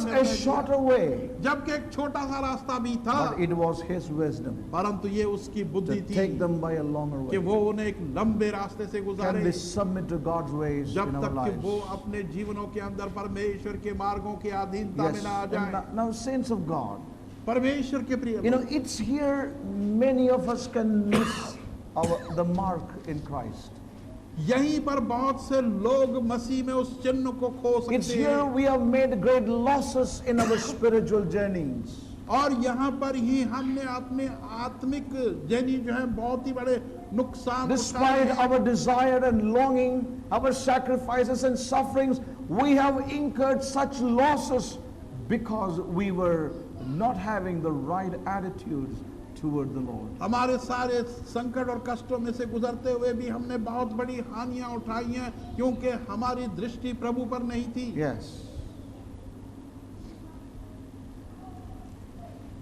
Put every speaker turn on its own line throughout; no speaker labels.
was a shorter way,
जबकि एक छोटा सा रास्ता भी था,
but it was his wisdom
परंतु ये उसकी बुद्धि
to
थी
take them by a longer
कि
way.
वो उन्हें एक लंबे रास्ते से
Can
गुजारे,
we submit to God's ways
जब
in our
तक कि
lives?
वो अपने जीवनों के अंदर परमेश्वर के मार्गों की अधीनता
Yes.
में ना आ
And
जाए।
now, saints of God,
परमेश्वर के प्रिय
you know,
लोग,
it's here many of us can miss the mark in Christ.
यहीं पर बहुत से लोग मसीह में उस चिन्ह को खो
It's
सकते
here
हैं,
we have made great losses in our spiritual journeys.
और यहाँ पर ही हमने अपने आत्मिक जर्नी जो है बहुत ही बड़े नुकसान
Despite
उठाए हैं।
our desire and longing, our sacrifices and sufferings, we have incurred such losses because we were not having the right attitudes toward the Lord.
हमारे सारे संकट और कष्टों में से गुजरते हुए भी हमने बहुत बड़ी हानियां उठाई हैं, क्योंकि हमारी दृष्टि प्रभु पर नहीं थी।
Yes.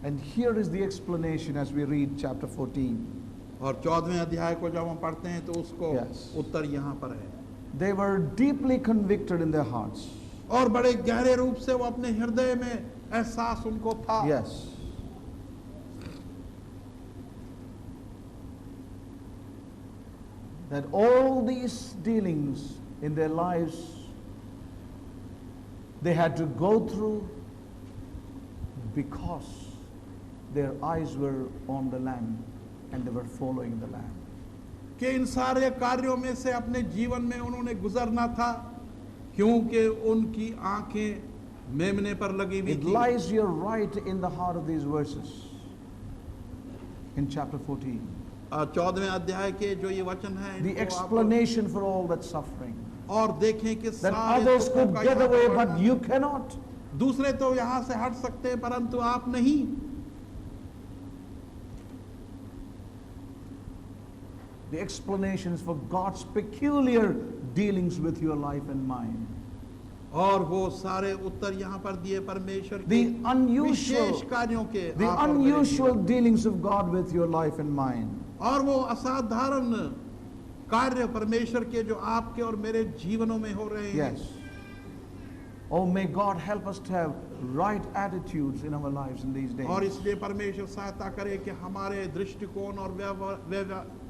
And here is the explanation as we read chapter 14.
और 14वें अध्याय को जब हम पढ़ते हैं तो उसको
Yes.
उत्तर यहाँ पर है।
They were deeply convicted in their hearts.
और बड़े गहरे रूप से वो अपने हृदय में एहसास उनको था।
Yes. That all these dealings in their lives they had to go through because their eyes were on the Lamb and they were following the Lamb.
कि इन सारे कार्यों में से अपने जीवन में उन्होंने गुजरना था, क्योंकि उनकी आंखें मेमने पर लगी हुई
It
थी।
lies here right in the heart of these verses in chapter 14.
14वें अध्याय के जो ये वचन है,
The
इनको आप
explanation for all that suffering.
और देखें कि
That
सारे
others
दुखों
could
का
get
यहाँ
away
पर
but
वर्णन।
you cannot.
दूसरे तो यहाँ से हट सकते हैं, परंतु आप नहीं।
The explanations for God's peculiar dealings with your life and mine.
और वो सारे उत्तर यहाँ पर दिए परमेश्वर
The
के
unusual,
विशेष कार्यों के
the
आप और मेरे
unusual
जीवन।
dealings of God with your life and mine.
और वो असाधारण कार्य परमेश्वर के जो आपके और मेरे जीवनों में हो रहे हैं।
Yes. Oh, may God help us to have right attitudes in our lives in these days.
और इसलिए परमेश्वर सहायता करे कि हमारे दृष्टिकोण और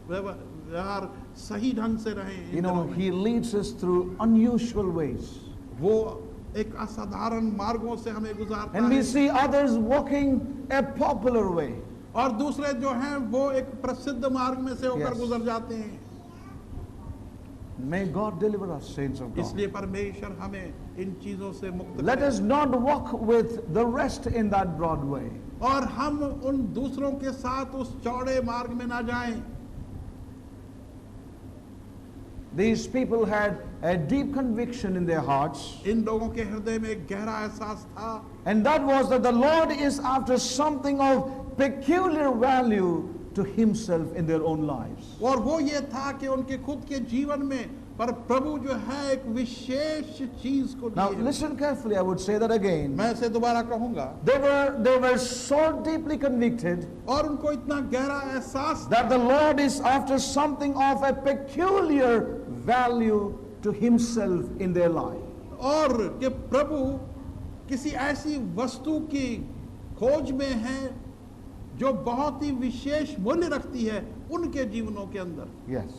व्यवहार सही ढंग से रहे।
You know, He leads us through unusual ways.
वो एक असाधारण मार्गों से हमें गुजारता
And we
है,
see others walking a popular way.
और दूसरे जो हैं वो एक प्रसिद्ध मार्ग में से होकर
Yes.
गुजर जाते हैं।
May God deliver us, saints of God.
इसलिए परमेश्वर हमें इन चीजों से मुक्त
Let
करे।
us not walk with the rest in that broad way.
और हम उन दूसरों के साथ उस चौड़े मार्ग में ना जाएं।
These people had a deep conviction in their hearts,
इन लोगों के हृदय में एक गहरा एहसास था,
and that was that the Lord is after something of peculiar value to Himself in their own lives.
और वो ये था कि उनके खुद के जीवन में पर प्रभु जो है एक विशेष चीज को
Now
दिए।
listen carefully, I would say that again.
मैं इसे दोबारा कहूंगा,
They were so deeply convicted
और उनको इतना गहरा एहसास
that the Lord is after something of a peculiar value to Himself in their life.
और कि प्रभु किसी ऐसी वस्तु की खोज में है जो बहुत ही विशेष मूल्य रखती है उनके जीवनों के अंदर।
Yes.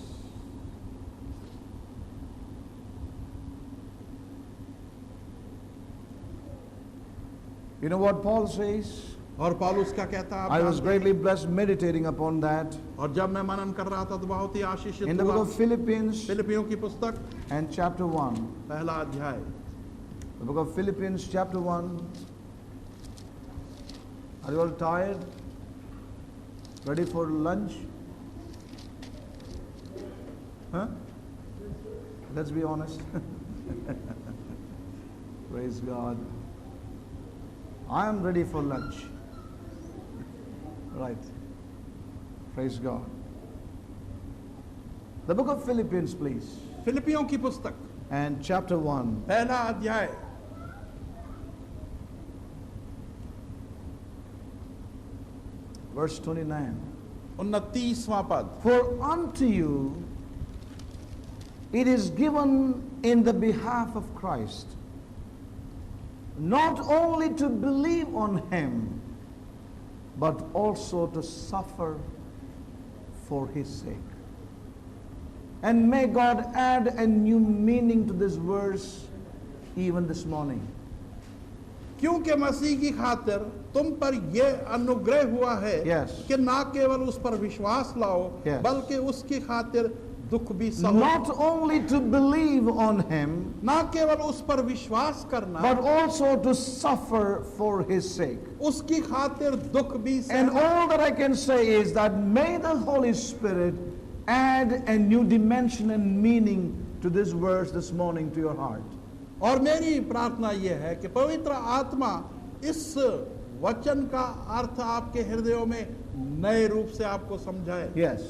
You know what Paul says?
और पौलुस क्या कहता है, आप
I was
जानते हैं?
greatly blessed meditating upon that
और जब मैं मनन कर रहा था तो बहुत ही आशीषित
in the book
हुआ।
of Philippians
फिलिपियों की पुस्तक
and chapter 1.
पहला अध्याय,
The book of Philippians chapter 1. Are you all tired? Ready for lunch? Huh? Let's be honest. Praise God. I am ready for lunch. Right. Praise God. The book of Philippians, please.
फिलिपियों की पुस्तक
And chapter 1.
पहला अध्याय,
Verse 29.
29वां पद।
For unto you it is given in the behalf of Christ not only to believe on him, but also to suffer for his sake. And may God add a new meaning to this verse even this morning.
क्योंकि मसीह की खातिर तुम पर यह अनुग्रह हुआ है
Yes.
कि ना केवल उस पर विश्वास लाओ
Yes.
बल्कि उसकी खातिर दुख भी सहो।
Not only to believe on him,
ना केवल उस पर विश्वास करना
but also to suffer for his sake.
उसकी खातिर दुख भी
And
सहना।
all that I can say is that may the Holy Spirit add a new dimension and meaning to this verse this morning to your heart.
और मेरी प्रार्थना यह है कि पवित्र आत्मा इस वचन का अर्थ आपके हृदयों में नए रूप से आपको समझाए।
Yes.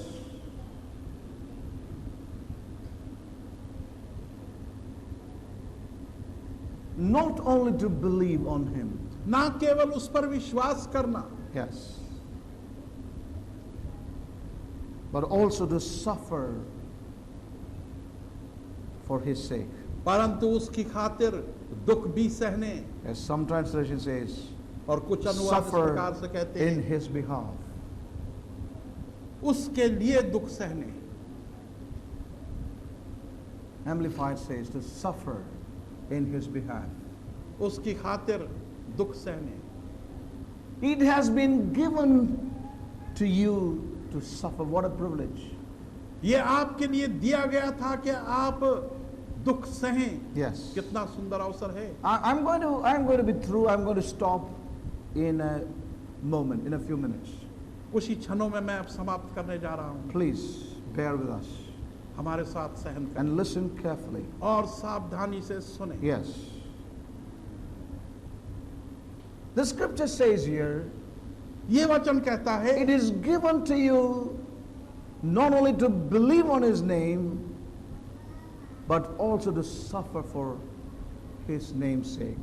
Not only to believe on him.
ना केवल उस पर विश्वास करना,
Yes. But also to suffer for his sake.
परंतु उसकी खातिर दुख भी सहने।
As some translation says,
और कुछ अनुवाद इस
suffer
प्रकार से कहते
in
हैं
his behalf.
उसके लिए दुख सहने।
Amplified says to suffer in his behalf.
उसकी खातिर दुख सहने।
It has been given to you to suffer. What a privilege.
ये आपके लिए दिया गया था कि आप दुख सहें।
Yes.
कितना सुंदर अवसर है।
I'm going to be through. I'm going to stop in a moment, in a few minutes.
कुछ ही क्षणों में मैं अब समाप्त करने जा रहा हूँ।
Please bear with us
हमारे साथ सहन करें
and listen carefully.
और सावधानी से सुने।
Yes. The scripture says here,
ये वचन कहता है
it is given to you not only to believe on his name, but also to suffer for his name's sake.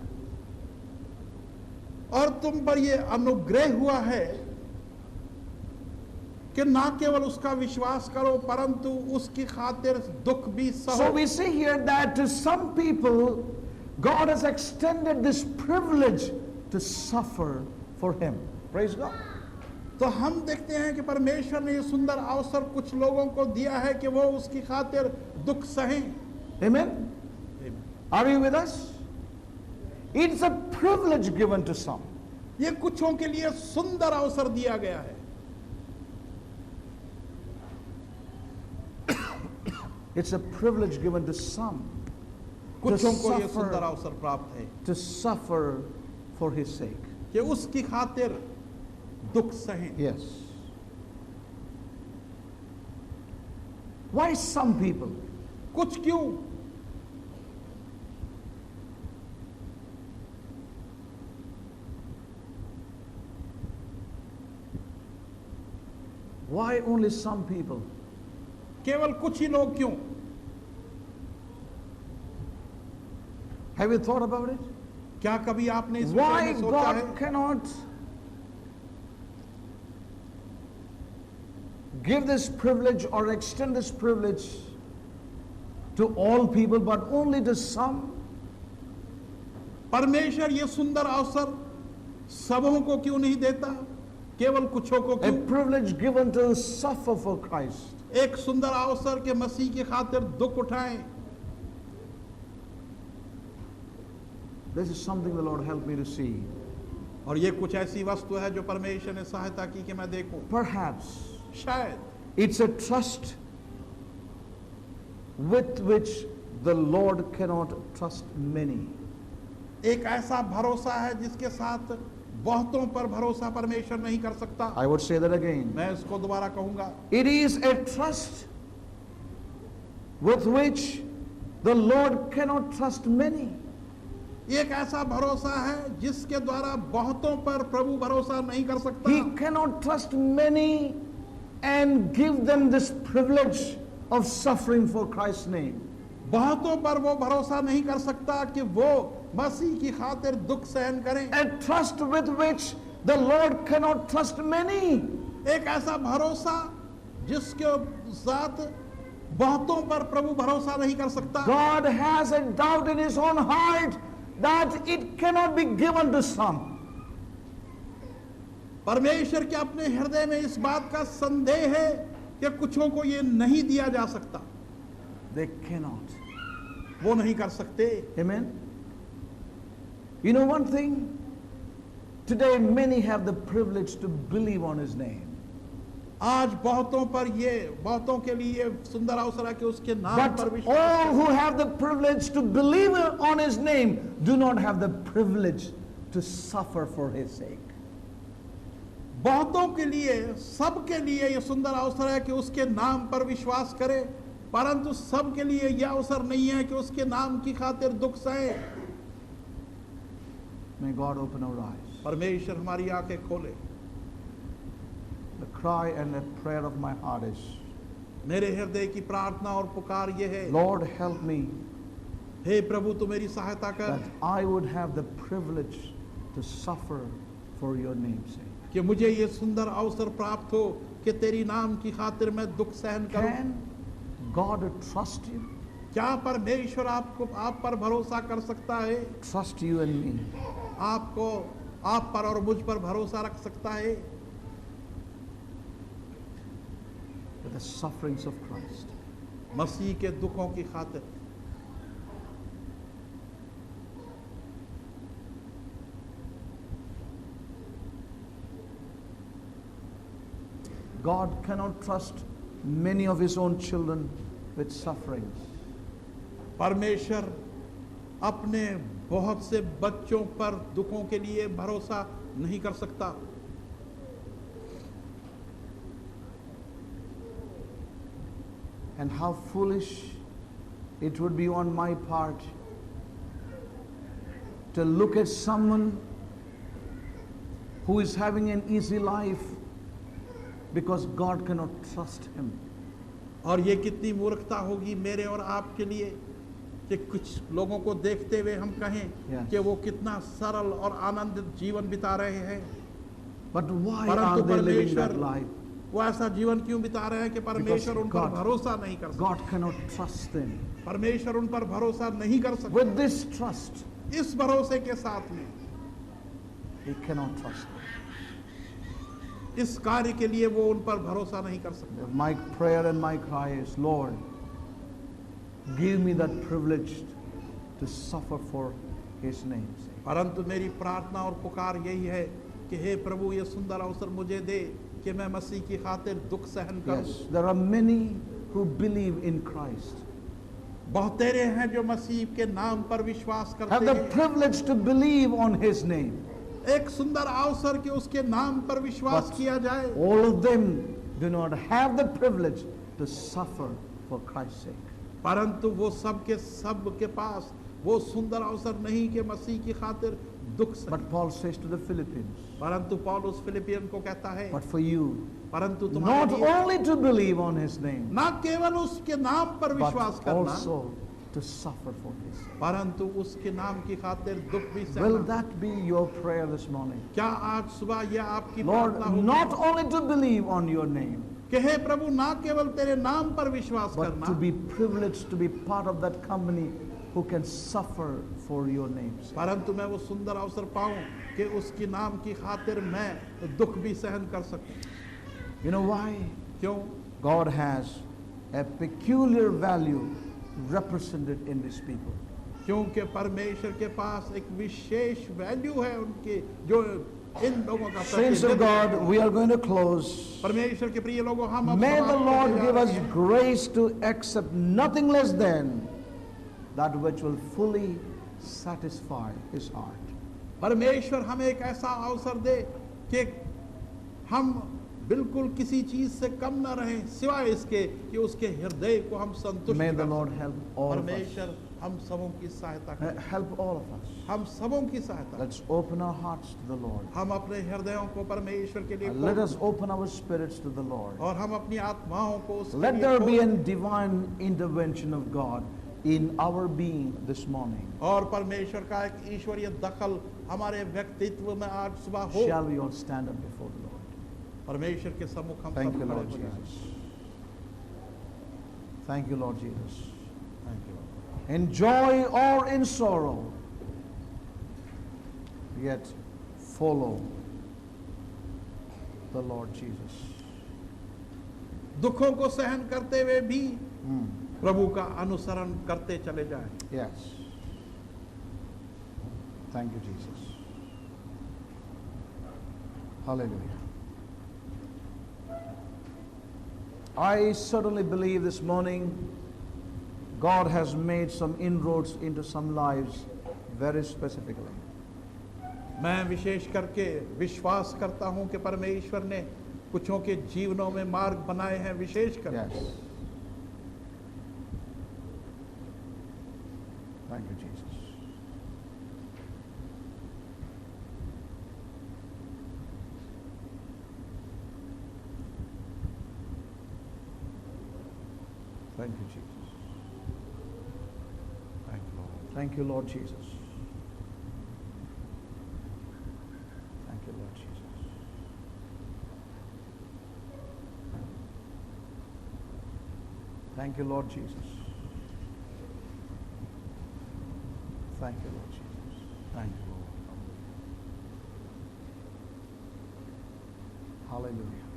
और तुम पर ये अनुग्रह हुआ है कि ना केवल उसका विश्वास करो परंतु उसकी खातिर दुख भी
So
सहो।
we see here that to some people, God has extended this privilege to suffer for him. Praise God.
तो हम देखते हैं कि परमेश्वर ने ये सुंदर अवसर कुछ लोगों को दिया है कि वो उसकी खातिर दुख सहें।
Amen. Are you with us? It's a privilege given to some.
ये कुछों के लिए सुंदर अवसर दिया गया है।
It's a privilege given to some to
कुछों को ये सुंदर
suffer,
अवसर प्राप्त है
to suffer for his sake.
कि उसकी खातिर दुख सहें।
Yes. Why some people?
कुछ क्यों?
Why only some people?
केवल कुछ ही लोग क्यों?
Have you thought about it?
क्या कभी आपने इस विषय
Why
में सोचा है
God cannot give this privilege or extend this privilege to all people but only to some?
परमेश्वर ये सुंदर अवसर सबों को क्यों नहीं देता, केवल कुछों को
A
क्यों?
privilege given to suffer for Christ.
एक सुंदर अवसर के मसीह की खातिर दुख उठाएं।
This is something the Lord helped me to see.
और ये कुछ ऐसी वस्तु है जो परमेश्वर ने सहायता की कि मैं देखूं।
Perhaps
शायद
it's a trust with which the Lord cannot trust many.
एक ऐसा भरोसा है जिसके साथ बहुतों पर भरोसा परमेश्वर नहीं कर सकता।
I would say that again.
मैं इसको दोबारा कहूंगा।
It is a trust with which the Lord cannot trust many.
एक ऐसा भरोसा है जिसके द्वारा बहुतों पर प्रभु भरोसा नहीं कर सकता।
He cannot trust many and give them this privilege of suffering for Christ's name.
बहुतों पर वो भरोसा नहीं कर सकता कि वो मसीह की खातिर दुख सहन करें।
A trust with which the Lord cannot trust many.
एक ऐसा भरोसा जिसके साथ बहुतों पर प्रभु भरोसा नहीं कर सकता।
God has a doubt in his own heart that it cannot be given to some.
परमेश्वर के अपने हृदय में इस बात का संदेह है कि कुछों को ये नहीं दिया जा सकता,
They cannot.
वो नहीं कर सकते।
Amen. You know one thing? Today many have the privilege to believe on his name.
आज बहुतों के लिए ये सुंदर अवसर है कि उसके नाम
But
पर विश्वास
all
करें।
who have the privilege to believe on his name do not have the privilege to suffer for his sake.
बहुतों के लिए, सबके लिए ये सुंदर अवसर है कि उसके नाम पर विश्वास करें, परंतु सबके लिए यह अवसर नहीं है कि उसके नाम की खातिर दुख सहे।
May God open our eyes.
परमेश्वर हमारी आंखें खोले।
The cry and the prayer of my heart is,
मेरे हृदय की प्रार्थना और पुकार ये है,
Lord, help me
हे प्रभु तू मेरी सहायता कर
that I would have the privilege to suffer for your name's sake.
कि मुझे ये सुंदर अवसर प्राप्त हो कि तेरी नाम की खातिर मैं दुख सहन करूं।
Can God trust you?
क्या परमेश्वर आप पर भरोसा कर सकता है?
Trust you and me.
आप पर और मुझ पर भरोसा रख सकता है?
With the sufferings of Christ.
मसीह के दुखों की खातिर।
God cannot trust many of his own children with sufferings.
परमेश्वर अपने बहुत से बच्चों पर दुखों के लिए भरोसा नहीं कर सकता।
And how foolish it would be on my part to look at someone who is having an easy life because God cannot trust him.
और ये कितनी मूर्खता होगी मेरे और आपके लिए कि कुछ लोगों को देखते हुए हम कहें कि वो कितना सरल और आनंदित जीवन बिता रहे हैं,
But why
परंतु
are they living that
परमेश्वर
life?
वो ऐसा जीवन क्यों बिता रहे हैं कि परमेश्वर उन पर
God-
भरोसा नहीं कर सकता।
God cannot trust them.
परमेश्वर उन पर भरोसा नहीं कर सकता।
With this trust,
इस भरोसे के साथ में
he cannot trust them.
इस कार्य के लिए वो उन पर भरोसा नहीं कर सकता।
My prayer and my cry is, Lord, give me that privilege to suffer for his name's sake.
परंतु मेरी प्रार्थना और पुकार यही है कि हे प्रभु ये सुंदर अवसर मुझे दे कि मैं मसीह की खातिर दुख सहन करूं।
Yes, there are many who believe in Christ,
बहुतेरे हैं जो मसीह के नाम पर विश्वास
have
करते
the
हैं।
privilege to believe on his name.
एक सुंदर अवसर कि उसके नाम पर विश्वास
But
किया जाए,
all of them do not have the privilege to suffer for Christ's sake.
परंतु वो सब के पास वो सुंदर अवसर नहीं कि मसीह की खातिर दुख सहे।
But Paul says to the Philippians,
परंतु पौलुस फिलिपियन को कहता है,
but for you,
परंतु तुम्हारे
not
लिए
only to believe on his name,
न केवल उसके नाम पर विश्वास
but
करना,
also to suffer for his sake.
परंतु उसके नाम की खातिर दुख भी
Will
सहना।
that be your prayer this morning?
क्या आज सुबह यह आपकी
Lord,
प्रार्थना होगी
not only to believe on your name,
कि हे प्रभु ना केवल तेरे नाम पर विश्वास
but
करना,
to be privileged to be part of that company who can suffer for your name's sake.
परंतु मैं वो सुंदर अवसर पाऊं कि उसके नाम की खातिर मैं दुख भी सहन कर सकूं।
You know why?
क्यों?
God has a peculiar value represented in these people.
क्योंकि परमेश्वर के पास एक विशेष वैल्यू है उनके जो इन लोगों का
Saints of
प्रतिनिधित्व
God,
है।
we are going to close.
परमेश्वर के प्रिय लोगों, हम अब
May the
समाप्त
Lord
होते जा
give us
रहे हैं।
grace to accept nothing less than that which will fully satisfy his heart.
परमेश्वर हमें एक ऐसा अवसर दे कि हम बिल्कुल किसी चीज से कम न रहें सिवाय इसके कि उसके हृदय को हम संतुष्ट
May the
कर
Lord
सकें।
help all of us.
परमेश्वर हम सबों की सहायता करें।
Help all of us.
हम सबों की सहायता करें।
Let's open our hearts to the Lord.
हम अपने हृदयों को परमेश्वर के लिए
And let
खोलें
us open our spirits to the Lord.
और हम अपनी आत्माओं को उसके
Let
लिए
there be a
खोलें।
divine intervention of God in our being this morning.
और परमेश्वर का एक ईश्वरीय दखल हमारे व्यक्तित्व में आज सुबह हो।
Shall we all stand up before the Lord?
परमेश्वर के सम्मुख हम
Thank
सब
you,
खड़े
Lord
हो जाएं।
Jesus. Thank you, Lord Jesus.
Thank you, Lord.
In joy or in sorrow, yet follow the Lord Jesus.
दुखों को सहन करते हुए भी
Mm.
प्रभु का अनुसरण करते चले जाएं।
Yes. Thank you, Jesus. Hallelujah. I certainly believe this morning God has made some inroads into some lives very specifically.
मैं विशेष करके विश्वास करता हूं कि परमेश्वर ने कुछों के जीवनों में मार्ग बनाए हैं विशेष कर।
Yes. Thank you, Jesus. Thank you, Jesus.
Thank you, Lord.
Thank you, Lord Jesus. Thank you, Lord Jesus. Thank you, Lord Jesus. Thank you, Lord Jesus.
Thank you, Lord.
Hallelujah.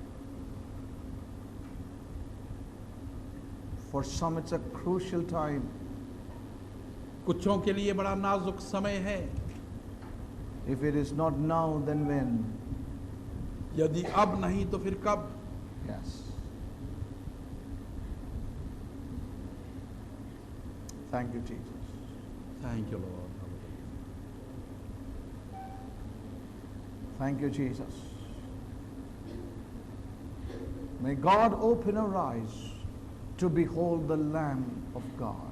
For some, it's a crucial time.
कुछों के लिए बड़ा नाजुक समय है।
If it is not now, then when?
यदि अब नहीं तो फिर कब?
Yes. Thank you, Jesus.
Thank you, Lord.
Thank you, Jesus. May God open our eyes to behold the Lamb of God.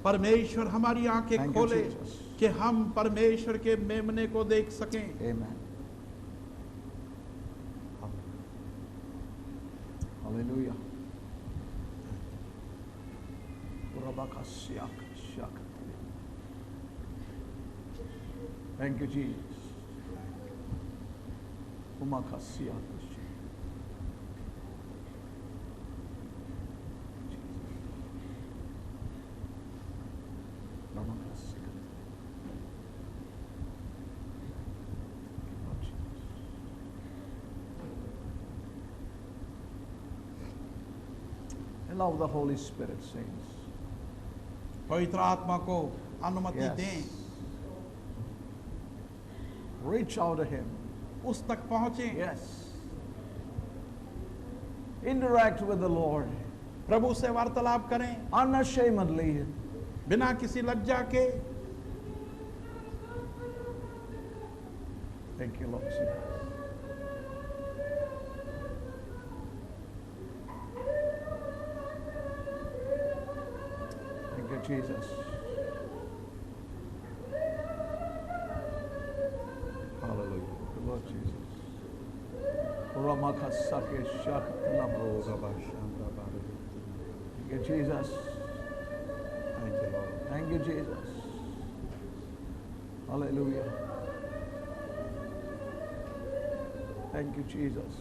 परमेश्वर हमारी आंखें
Thank you,
खोले
Jesus.
कि हम परमेश्वर के मेमने को देख सकें।
Amen. Hallelujah. Thank you, Jesus. Allow the Holy Spirit, saints.
पवित्र आत्मा को अनुमति
Yes.
दें,
Reach out to Him.
उस तक पहुंचें।
Yes. Interact with the Lord
प्रभु से वार्तालाप करें
unashamedly.
बिना किसी लज्जा के।
Thank you, Lord Jesus. Thank you, Jesus.
Hallelujah.
Thank you, Lord Jesus. Ramakasake shakatalamo. Thank you, Jesus.
Thank you, Lord.
Thank you, Jesus. Hallelujah. Thank you, Jesus.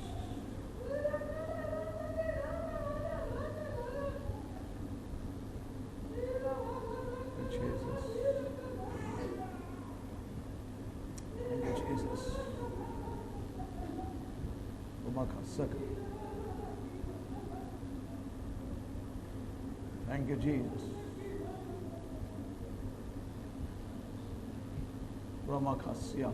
Thank you, Jesus. Thank you, Jesus. Umakasaka. Thank you, Jesus. Ramakasya.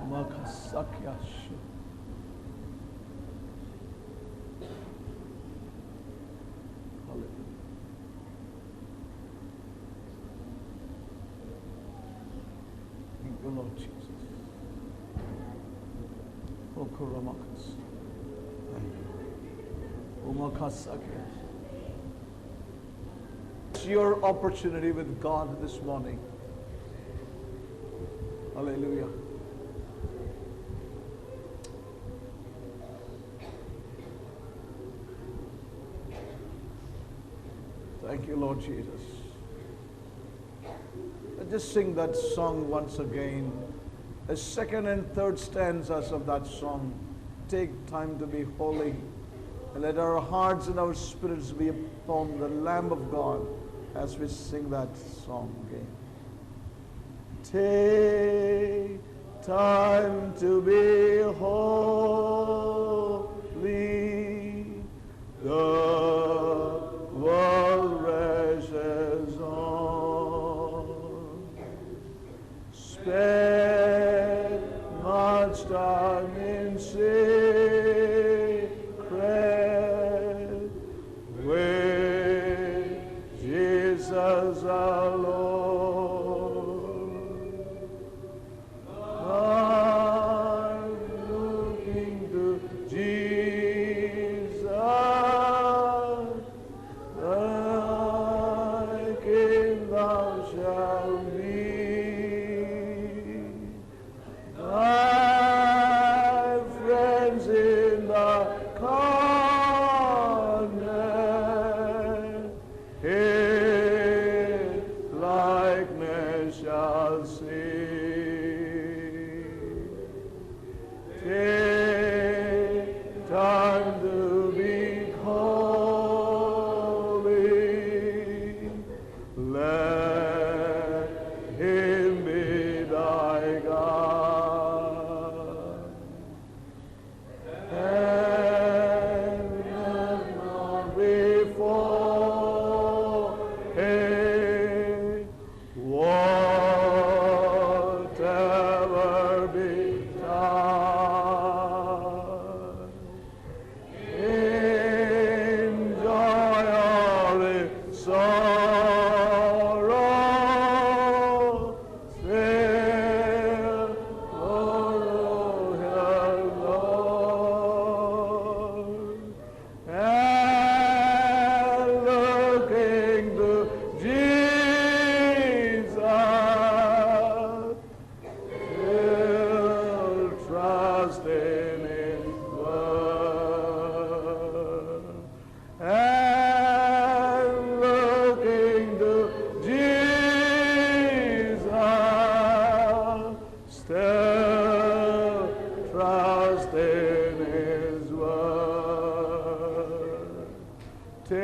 Makasakyash. Hallelujah. Thank you, Lord Jesus. Okuramakas. Umakasakyash. It's your opportunity with God this morning. Hallelujah. Thank you, Lord Jesus. Let's just sing that song once again. The second and third stanzas of that song. Take time to be holy. And let our hearts and our spirits be upon the Lamb of God as we sing that song again. Take time to be holy. The world rages on. Spend much time in secret with Jesus our Lord. I'm looking to Jesus, thy King thou shalt be. Thy friends in the corner, His likeness shall see. Take time to be holy. Let Him be thy God. And not before Him, whatever betide. Enjoy all its sorrow, still follow His Lord, and looking to Jesus, still trust in His word, and looking to Jesus, still trust in His word. Take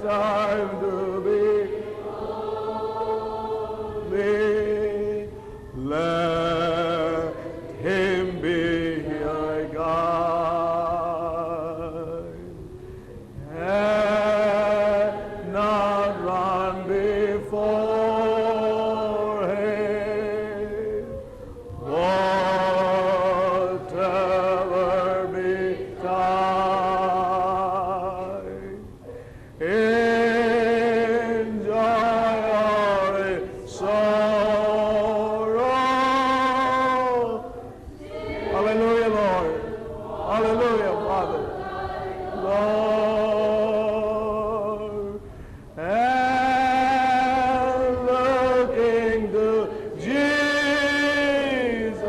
time to be holy. Let Him be your guide, and not run before Him. Whatever betide, enjoy all its sorrow. Hallelujah, Lord. Hallelujah, Father. Lord, and looking to Jesus,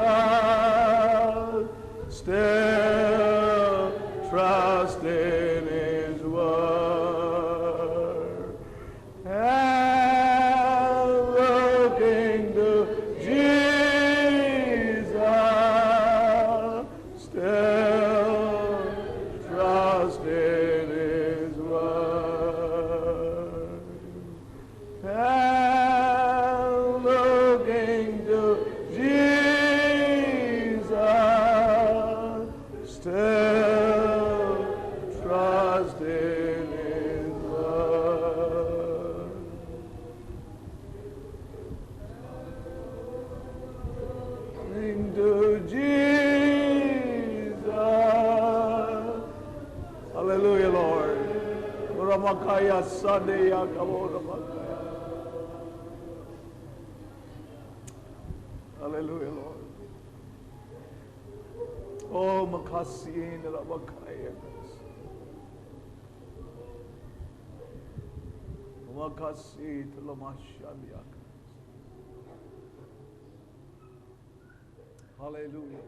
still trust in His word, and looking to Jesus, still trust in His word, and looking to Jesus, still trust in His word. Into Jesus. Hallelujah, Lord. Ramakaya Sadeya Kamo Ramakaya. Hallelujah, Lord. Oh, Makasin Ramakaya. Makasit Lamashandia. Hallelujah.